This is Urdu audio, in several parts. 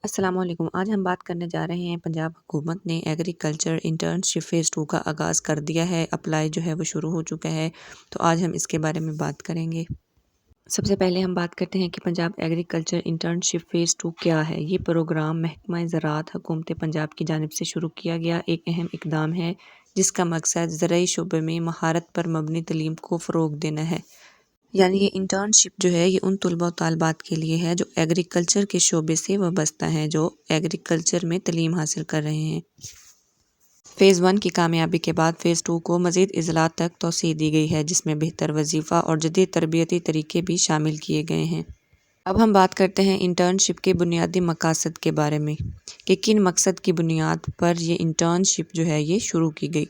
السلام علیکم۔ آج ہم بات کرنے جا رہے ہیں پنجاب حکومت نے ایگریکلچر انٹرنشپ فیز 2 کا آغاز کر دیا ہے، اپلائی جو ہے وہ شروع ہو چکا ہے، تو آج ہم اس کے بارے میں بات کریں گے۔ سب سے پہلے ہم بات کرتے ہیں کہ پنجاب ایگریکلچر انٹرنشپ فیز 2 کیا ہے۔ یہ پروگرام محکمہ زراعت حکومت پنجاب کی جانب سے شروع کیا گیا ایک اہم اقدام ہے جس کا مقصد زرعی شعبے میں مہارت پر مبنی تعلیم کو فروغ دینا ہے۔ یعنی یہ انٹرنشپ جو ہے یہ ان طلباء و طالبات کے لیے ہے جو ایگریکلچر کے شعبے سے وابستہ ہیں، جو ایگریکلچر میں تعلیم حاصل کر رہے ہیں۔ فیز 1 کی کامیابی کے بعد فیز 2 کو مزید اضلاع تک توسیع دی گئی ہے جس میں بہتر وظیفہ اور جدید تربیتی طریقے بھی شامل کیے گئے ہیں۔ اب ہم بات کرتے ہیں انٹرنشپ کے بنیادی مقاصد کے بارے میں کہ کن مقصد کی بنیاد پر یہ انٹرنشپ جو ہے یہ شروع کی گئی۔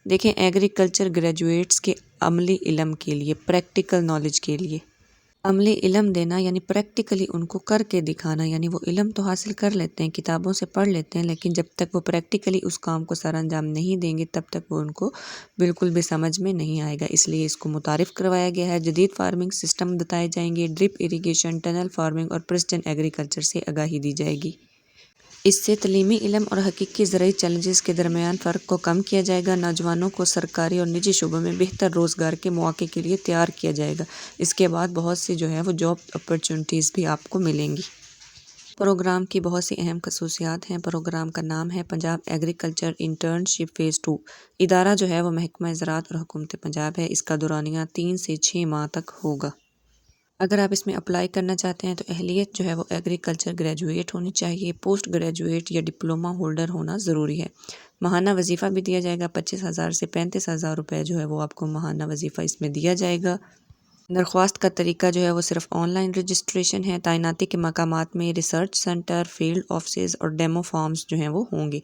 دیکھیں، ایگریکلچر گریجویٹس کے عملی علم کے لیے، پریکٹیکل نالج کے لیے عملی علم دینا یعنی پریکٹیکلی ان کو کر کے دکھانا، یعنی وہ علم تو حاصل کر لیتے ہیں، کتابوں سے پڑھ لیتے ہیں، لیکن جب تک وہ پریکٹیکلی اس کام کو سر انجام نہیں دیں گے تب تک وہ ان کو بالکل بھی سمجھ میں نہیں آئے گا۔ اس لیے اس کو متعارف کروایا گیا ہے، جدید فارمنگ سسٹم بتائے جائیں گے، ڈرپ اریگیشن، ٹنل فارمنگ اور پریسیجن ایگریکلچر سے آگاہی دی جائے گی۔ اس سے تعلیمی علم اور حقیقی زرعی چیلنجز کے درمیان فرق کو کم کیا جائے گا، نوجوانوں کو سرکاری اور نجی شعبوں میں بہتر روزگار کے مواقع کے لیے تیار کیا جائے گا۔ اس کے بعد بہت سی جو ہے وہ جاب اپرچونٹیز بھی آپ کو ملیں گی۔ پروگرام کی بہت سی اہم خصوصیات ہیں۔ پروگرام کا نام ہے پنجاب ایگریکلچر انٹرنشپ فیز 2۔ ادارہ جو ہے وہ محکمہ زراعت اور حکومت پنجاب ہے۔ اس کا دورانیہ 3 سے 6 ماہ تک ہوگا۔ اگر آپ اس میں اپلائی کرنا چاہتے ہیں تو اہلیت جو ہے وہ ایگریکلچر گریجویٹ ہونی چاہیے، پوسٹ گریجویٹ یا ڈپلومہ ہولڈر ہونا ضروری ہے۔ ماہانہ وظیفہ بھی دیا جائے گا، 25,000 سے 35,000 روپے جو ہے وہ آپ کو ماہانہ وظیفہ اس میں دیا جائے گا۔ درخواست کا طریقہ جو ہے وہ صرف آن لائن رجسٹریشن ہے۔ تعیناتی کے مقامات میں ریسرچ سینٹر، فیلڈ آفسز اور ڈیمو فارمز جو ہیں وہ ہوں گے۔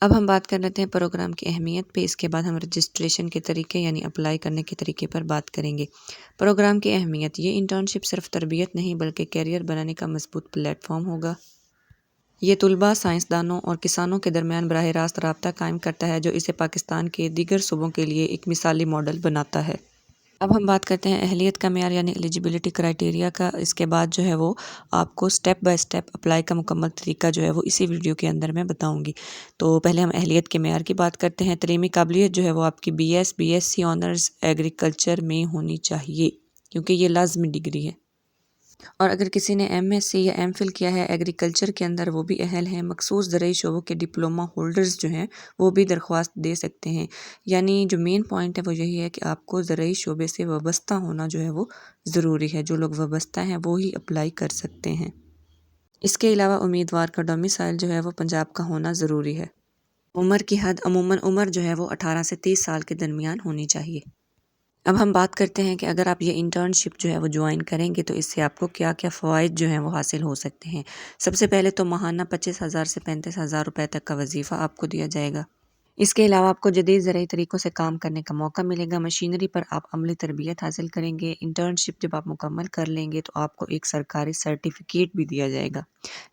اب ہم بات کر لیتے ہیں پروگرام کی اہمیت پہ، اس کے بعد ہم رجسٹریشن کے طریقے یعنی اپلائی کرنے کے طریقے پر بات کریں گے۔ پروگرام کی اہمیت: یہ انٹرنشپ صرف تربیت نہیں بلکہ کیریئر بنانے کا مضبوط پلیٹ فارم ہوگا۔ یہ طلباء، سائنسدانوں اور کسانوں کے درمیان براہ راست رابطہ قائم کرتا ہے جو اسے پاکستان کے دیگر صوبوں کے لیے ایک مثالی ماڈل بناتا ہے۔ اب ہم بات کرتے ہیں اہلیت کا معیار یعنی ایلیجیبلٹی کرائیٹیریا کا۔ اس کے بعد جو ہے وہ آپ کو سٹیپ بائی سٹیپ اپلائی کا مکمل طریقہ جو ہے وہ اسی ویڈیو کے اندر میں بتاؤں گی۔ تو پہلے ہم اہلیت کے معیار کی بات کرتے ہیں۔ تعلیمی قابلیت جو ہے وہ آپ کی B S C honours agriculture میں ہونی چاہیے کیونکہ یہ لازمی ڈگری ہے، اور اگر کسی نے ایم ایس سی یا ایم فل کیا ہے ایگریکلچر کے اندر وہ بھی اہل ہیں۔ مخصوص زرعی شعبوں کے ڈپلومہ ہولڈرز جو ہیں وہ بھی درخواست دے سکتے ہیں۔ یعنی جو مین پوائنٹ ہے وہ یہی ہے کہ آپ کو زرعی شعبے سے وابستہ ہونا جو ہے وہ ضروری ہے۔ جو لوگ وابستہ ہیں وہ ہی اپلائی کر سکتے ہیں۔ اس کے علاوہ امیدوار کا ڈومیسائل جو ہے وہ پنجاب کا ہونا ضروری ہے۔ عمر کی حد: عموماً عمر جو ہے وہ 18 سے 30 سال کے درمیان ہونی چاہیے۔ اب ہم بات کرتے ہیں کہ اگر آپ یہ انٹرنشپ جو ہے وہ جوائن کریں گے تو اس سے آپ کو کیا کیا فوائد جو ہیں وہ حاصل ہو سکتے ہیں۔ سب سے پہلے تو ماہانہ 25,000 سے 35,000 روپے تک کا وظیفہ آپ کو دیا جائے گا۔ اس کے علاوہ آپ کو جدید زرعی طریقوں سے کام کرنے کا موقع ملے گا، مشینری پر آپ عملی تربیت حاصل کریں گے۔ انٹرنشپ جب آپ مکمل کر لیں گے تو آپ کو ایک سرکاری سرٹیفکیٹ بھی دیا جائے گا۔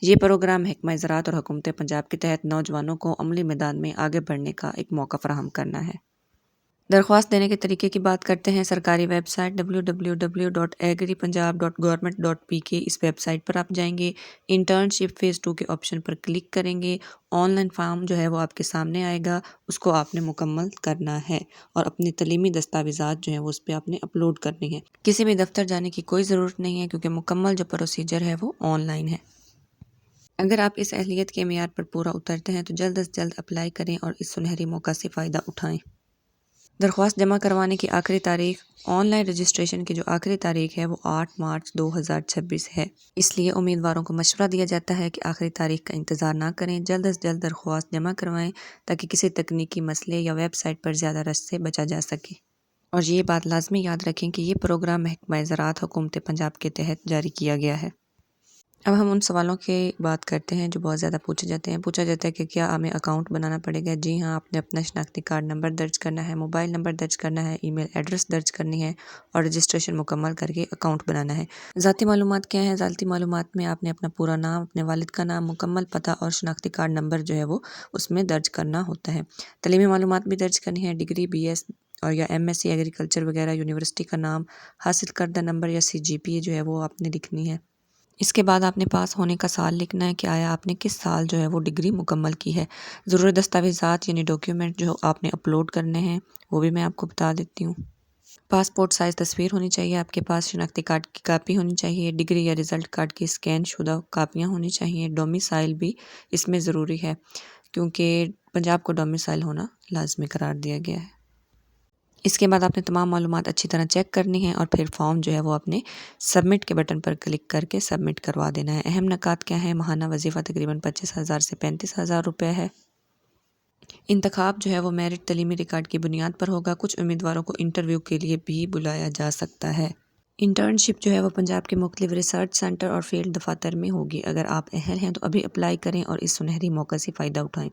یہ پروگرام محکمہ زراعت اور حکومت پنجاب کے تحت نوجوانوں کو عملی میدان میں آگے بڑھنے کا ایک موقع فراہم کرنا ہے۔ درخواست دینے کے طریقے کی بات کرتے ہیں۔ سرکاری ویب سائٹ www.agripunjab.government.pk، اس ویب سائٹ پر آپ جائیں گے، انٹرنشپ فیز 2 کے آپشن پر کلک کریں گے۔ آن لائن فارم جو ہے وہ آپ کے سامنے آئے گا، اس کو آپ نے مکمل کرنا ہے اور اپنے تعلیمی دستاویزات جو ہیں وہ اس پہ آپ نے اپلوڈ کرنی ہے۔ کسی بھی دفتر جانے کی کوئی ضرورت نہیں ہے کیونکہ مکمل جو پروسیجر ہے وہ آن لائن ہے۔ اگر آپ اس اہلیت کے معیار پر پورا اترتے ہیں تو جلد از جلد اپلائی کریں اور اس سنہری موقع سے فائدہ اٹھائیں۔ درخواست جمع کروانے کی آخری تاریخ: آن لائن رجسٹریشن کی جو آخری تاریخ ہے وہ 8 مارچ 2026 ہے۔ اس لیے امیدواروں کو مشورہ دیا جاتا ہے کہ آخری تاریخ کا انتظار نہ کریں، جلد از جلد درخواست جمع کروائیں تاکہ کسی تکنیکی مسئلے یا ویب سائٹ پر زیادہ رش سے بچا جا سکے۔ اور یہ بات لازمی یاد رکھیں کہ یہ پروگرام محکمہ زراعت حکومت پنجاب کے تحت جاری کیا گیا ہے۔ اب ہم ان سوالوں کی بات کرتے ہیں جو بہت زیادہ پوچھے جاتے ہیں۔ پوچھا جاتا ہے کہ کیا ہمیں اکاؤنٹ بنانا پڑے گا؟ جی ہاں، آپ نے اپنا شناختی کارڈ نمبر درج کرنا ہے، موبائل نمبر درج کرنا ہے، ای میل ایڈریس درج کرنی ہے اور رجسٹریشن مکمل کر کے اکاؤنٹ بنانا ہے۔ ذاتی معلومات کیا ہیں؟ ذاتی معلومات میں آپ نے اپنا پورا نام، اپنے والد کا نام، مکمل پتہ اور شناختی کارڈ نمبر جو ہے وہ اس میں درج کرنا ہوتا ہے۔ تعلیمی معلومات بھی درج کرنی ہے، ڈگری، بی ایس اور یا ایم ایس سی ایگریکلچر وغیرہ، یونیورسٹی کا نام، حاصل کردہ نمبر یا سی جی پی اے جو ہے وہ آپ نے لکھنی ہے۔ اس کے بعد آپ نے پاس ہونے کا سال لکھنا ہے کہ آیا آپ نے کس سال جو ہے وہ ڈگری مکمل کی ہے۔ ضروری دستاویزات یعنی ڈاکیومنٹ جو آپ نے اپلوڈ کرنے ہیں وہ بھی میں آپ کو بتا دیتی ہوں۔ پاسپورٹ سائز تصویر ہونی چاہیے آپ کے پاس، شناختی کارڈ کی کاپی ہونی چاہیے، ڈگری یا رزلٹ کارڈ کی اسکین شدہ کاپیاں ہونی چاہیے، ڈومیسائل بھی اس میں ضروری ہے کیونکہ پنجاب کو ڈومیسائل ہونا لازمی قرار دیا گیا ہے۔ اس کے بعد آپ نے تمام معلومات اچھی طرح چیک کرنی ہے اور پھر فارم جو ہے وہ اپنے سبمٹ کے بٹن پر کلک کر کے سبمٹ کروا دینا ہے۔ اہم نکات کیا ہے؟ ماہانہ وظیفہ تقریباً 25,000 سے 35,000 روپے ہے۔ انتخاب جو ہے وہ میرٹ تعلیمی ریکارڈ کی بنیاد پر ہوگا۔ کچھ امیدواروں کو انٹرویو کے لیے بھی بلایا جا سکتا ہے۔ انٹرنشپ جو ہے وہ پنجاب کے مختلف ریسرچ سینٹر اور فیلڈ دفاتر میں ہوگی۔ اگر آپ اہل ہیں تو ابھی اپلائی کریں اور اس سنہری موقع سے فائدہ اٹھائیں۔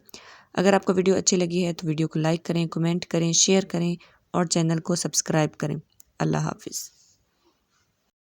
اگر آپ کو ویڈیو اچھی لگی ہے تو ویڈیو کو لائک کریں، کمنٹ کریں، شیئر کریں اور چینل کو سبسکرائب کریں۔ اللہ حافظ۔